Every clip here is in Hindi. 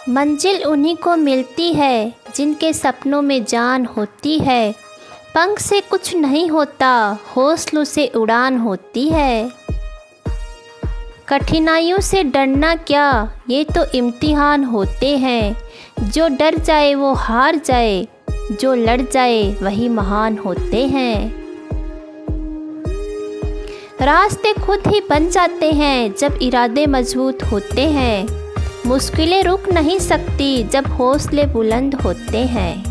मंजिल उन्हीं को मिलती है जिनके सपनों में जान होती है। पंख से कुछ नहीं होता, हौसलों से उड़ान होती है। कठिनाइयों से डरना क्या, ये तो इम्तिहान होते हैं। जो डर जाए वो हार जाए, जो लड़ जाए वही महान होते हैं। रास्ते खुद ही बन जाते हैं जब इरादे मजबूत होते हैं। मुश्किलें रुक नहीं सकती जब हौसले बुलंद होते हैं।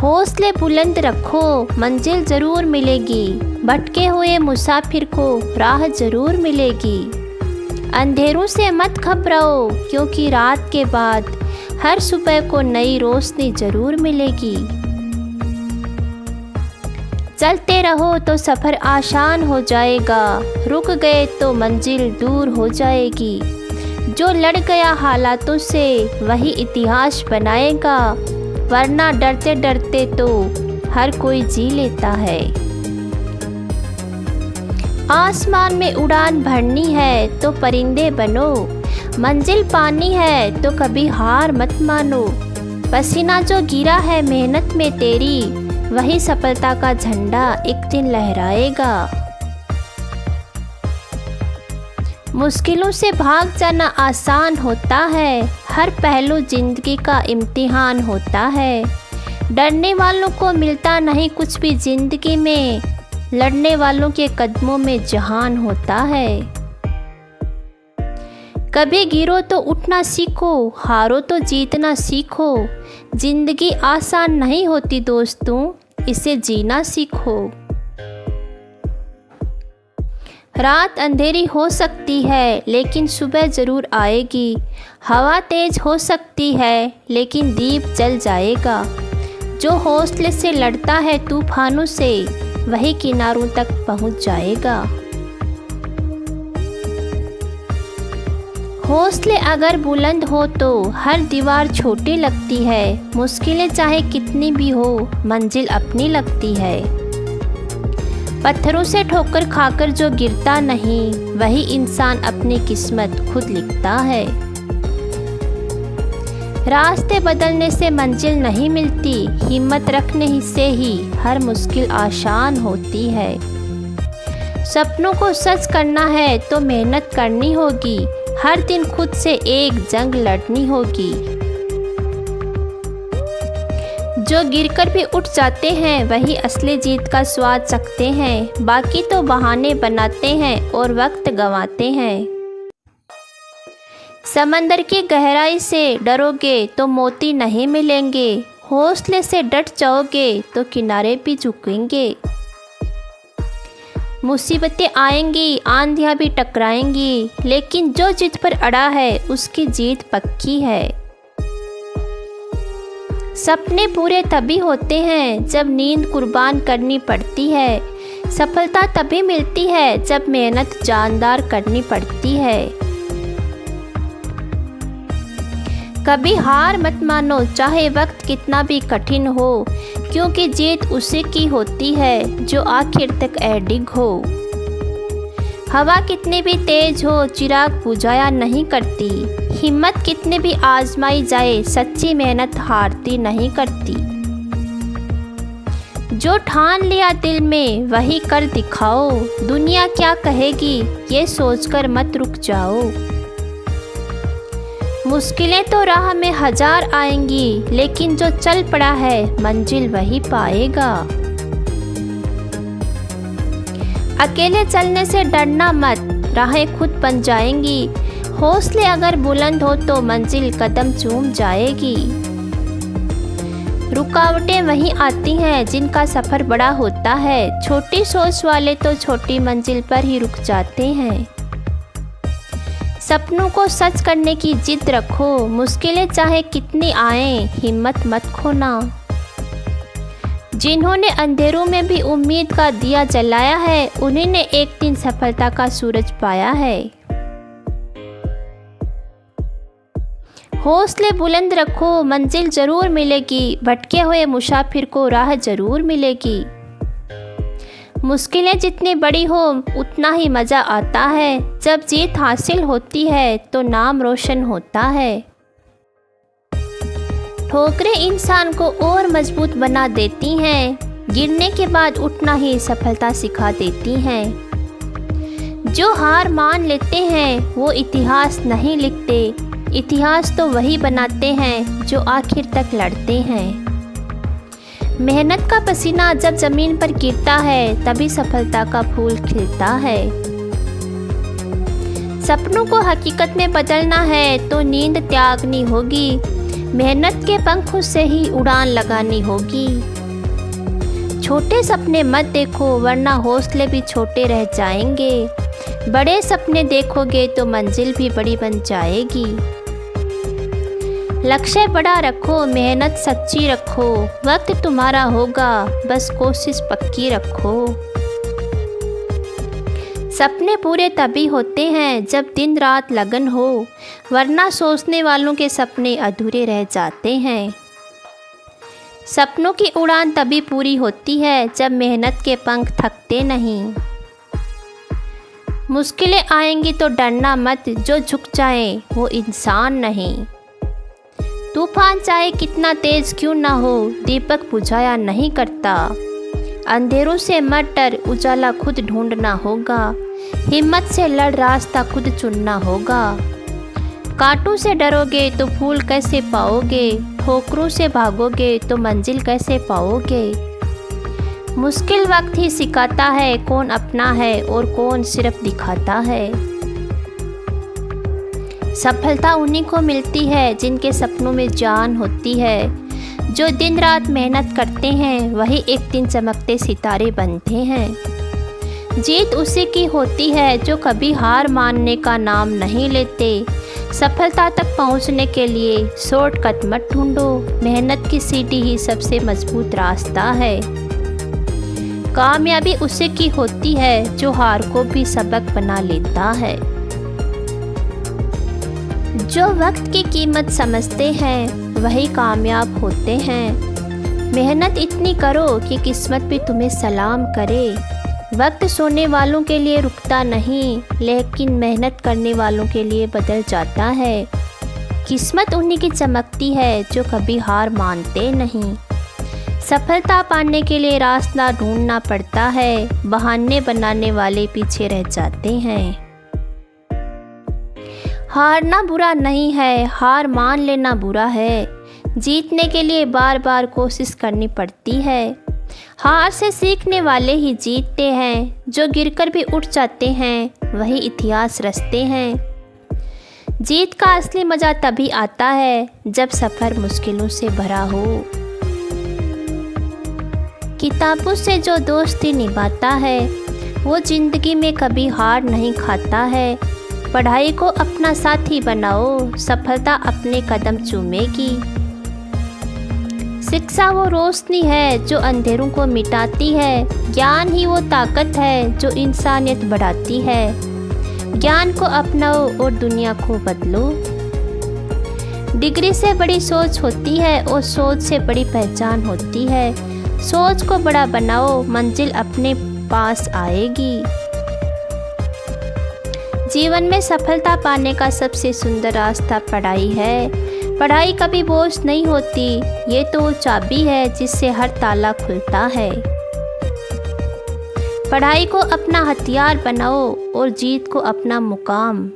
हौसले बुलंद रखो, मंजिल ज़रूर मिलेगी। भटके हुए मुसाफिर को राह ज़रूर मिलेगी। अंधेरों से मत घबराओ, क्योंकि रात के बाद हर सुबह को नई रोशनी ज़रूर मिलेगी। चलते रहो तो सफ़र आसान हो जाएगा, रुक गए तो मंजिल दूर हो जाएगी। जो लड़ गया हालातों से वही इतिहास बनाएगा, वरना डरते डरते तो हर कोई जी लेता है। आसमान में उड़ान भरनी है तो परिंदे बनो, मंजिल पानी है तो कभी हार मत मानो। पसीना जो गिरा है मेहनत में तेरी, वही सफलता का झंडा एक दिन लहराएगा। मुश्किलों से भाग जाना आसान होता है, हर पहलू जिंदगी का इम्तिहान होता है। डरने वालों को मिलता नहीं कुछ भी जिंदगी में, लड़ने वालों के कदमों में जहान होता है। कभी गिरो तो उठना सीखो, हारो तो जीतना सीखो। जिंदगी आसान नहीं होती दोस्तों, इसे जीना सीखो। रात अंधेरी हो सकती है लेकिन सुबह ज़रूर आएगी। हवा तेज हो सकती है लेकिन दीप जल जाएगा। जो हौसले से लड़ता है तूफानों से, वही किनारों तक पहुंच जाएगा। हौसले अगर बुलंद हो तो हर दीवार छोटी लगती है। मुश्किलें चाहे कितनी भी हो, मंजिल अपनी लगती है। पत्थरों से ठोकर खाकर जो गिरता नहीं, वही इंसान अपनी किस्मत खुद लिखता है। रास्ते बदलने से मंजिल नहीं मिलती, हिम्मत रखने से ही हर मुश्किल आसान होती है। सपनों को सच करना है तो मेहनत करनी होगी, हर दिन खुद से एक जंग लड़नी होगी। जो गिरकर भी उठ जाते हैं वही असली जीत का स्वाद चखते हैं। बाकी तो बहाने बनाते हैं और वक्त गंवाते हैं। समंदर की गहराई से डरोगे तो मोती नहीं मिलेंगे, हौसले से डट जाओगे तो किनारे भी झुकेंगे। मुसीबतें आएंगी, आंधियाँ भी टकराएंगी, लेकिन जो जिद पर अड़ा है उसकी जीत पक्की है। सपने पूरे तभी होते हैं जब नींद कुर्बान करनी पड़ती है। सफलता तभी मिलती है जब मेहनत जानदार करनी पड़ती है। कभी हार मत मानो, चाहे वक्त कितना भी कठिन हो, क्योंकि जीत उसी की होती है जो आखिर तक अडिग हो। हवा कितनी भी तेज हो, चिराग बुझाया नहीं करती। हिम्मत कितनी भी आजमाई जाए, सच्ची मेहनत हारती नहीं करती। जो ठान लिया दिल में वही कर दिखाओ, दुनिया क्या कहेगी ये सोचकर मत रुक जाओ। मुश्किलें तो राह में हजार आएंगी, लेकिन जो चल पड़ा है मंजिल वही पाएगा। अकेले चलने से डरना मत, राहें खुद बन जाएंगी। हौसले अगर बुलंद हो तो मंजिल कदम चूम जाएगी। रुकावटें वहीं आती हैं जिनका सफ़र बड़ा होता है। छोटी सोच वाले तो छोटी मंजिल पर ही रुक जाते हैं। सपनों को सच करने की जिद रखो, मुश्किलें चाहे कितनी आएं, हिम्मत मत खोना। जिन्होंने अंधेरों में भी उम्मीद का दिया जलाया है, उन्हीं ने एक दिन सफलता का सूरज पाया है। हौसले बुलंद रखो, मंजिल ज़रूर मिलेगी। भटके हुए मुसाफिर को राह ज़रूर मिलेगी। मुश्किलें जितनी बड़ी हो उतना ही मज़ा आता है। जब जीत हासिल होती है तो नाम रोशन होता है। ठोकरें इंसान को और मजबूत बना देती हैं। गिरने के बाद उठना ही सफलता सिखा देती हैं। जो हार मान लेते हैं वो इतिहास नहीं लिखते। इतिहास तो वही बनाते हैं जो आखिर तक लड़ते हैं। मेहनत का पसीना जब जमीन पर गिरता है तभी सफलता का फूल खिलता है। सपनों को हकीकत में बदलना है तो नींद त्यागनी होगी। मेहनत के पंखों से ही उड़ान लगानी होगी। छोटे सपने मत देखो वरना हौसले भी छोटे रह जाएंगे। बड़े सपने देखोगे तो मंजिल भी बड़ी बन जाएगी। लक्ष्य बड़ा रखो, मेहनत सच्ची रखो। वक्त तुम्हारा होगा, बस कोशिश पक्की रखो। सपने पूरे तभी होते हैं जब दिन रात लगन हो, वरना सोचने वालों के सपने अधूरे रह जाते हैं। सपनों की उड़ान तभी पूरी होती है जब मेहनत के पंख थकते नहीं। मुश्किलें आएंगी तो डरना मत, जो झुक जाए वो इंसान नहीं। तूफान चाहे कितना तेज क्यों ना हो, दीपक बुझाया नहीं करता। अंधेरों से मत डर, उजाला खुद ढूंढना होगा। हिम्मत से लड़, रास्ता खुद चुनना होगा। कांटों से डरोगे तो फूल कैसे पाओगे, ठोकरों से भागोगे तो मंजिल कैसे पाओगे। मुश्किल वक्त ही सिखाता है कौन अपना है और कौन सिर्फ दिखाता है। सफलता उन्हीं को मिलती है जिनके सपनों में जान होती है। जो दिन रात मेहनत करते हैं वही एक दिन चमकते सितारे बनते हैं। जीत उसी की होती है जो कभी हार मानने का नाम नहीं लेते। सफलता तक पहुंचने के लिए शॉर्टकट मत ढूंढो, मेहनत की सीढ़ी ही सबसे मजबूत रास्ता है। कामयाबी उसी की होती है जो हार को भी सबक बना लेता है। जो वक्त की कीमत समझते हैं वही कामयाब होते हैं। मेहनत इतनी करो कि किस्मत भी तुम्हें सलाम करे। वक्त सोने वालों के लिए रुकता नहीं, लेकिन मेहनत करने वालों के लिए बदल जाता है। किस्मत उन्हीं की चमकती है जो कभी हार मानते नहीं। सफलता पाने के लिए रास्ता ढूंढना पड़ता है, बहाने बनाने वाले पीछे रह जाते हैं। हारना बुरा नहीं है, हार मान लेना बुरा है। जीतने के लिए बार बार कोशिश करनी पड़ती है। हार से सीखने वाले ही जीतते हैं। जो गिरकर भी उठ जाते हैं वही इतिहास रचते हैं। जीत का असली मज़ा तभी आता है जब सफ़र मुश्किलों से भरा हो। किताबों से जो दोस्ती निभाता है वो ज़िंदगी में कभी हार नहीं खाता है। पढ़ाई को अपना साथी बनाओ, सफलता अपने कदम चूमेगी। शिक्षा वो रोशनी है जो अंधेरों को मिटाती है। ज्ञान ही वो ताकत है जो इंसानियत बढ़ाती है। ज्ञान को अपनाओ और दुनिया को बदलो। डिग्री से बड़ी सोच होती है और सोच से बड़ी पहचान होती है। सोच को बड़ा बनाओ, मंजिल अपने पास आएगी। जीवन में सफलता पाने का सबसे सुंदर रास्ता पढ़ाई है। पढ़ाई कभी बोझ नहीं होती, ये तो वो चाबी है जिससे हर ताला खुलता है। पढ़ाई को अपना हथियार बनाओ और जीत को अपना मुकाम।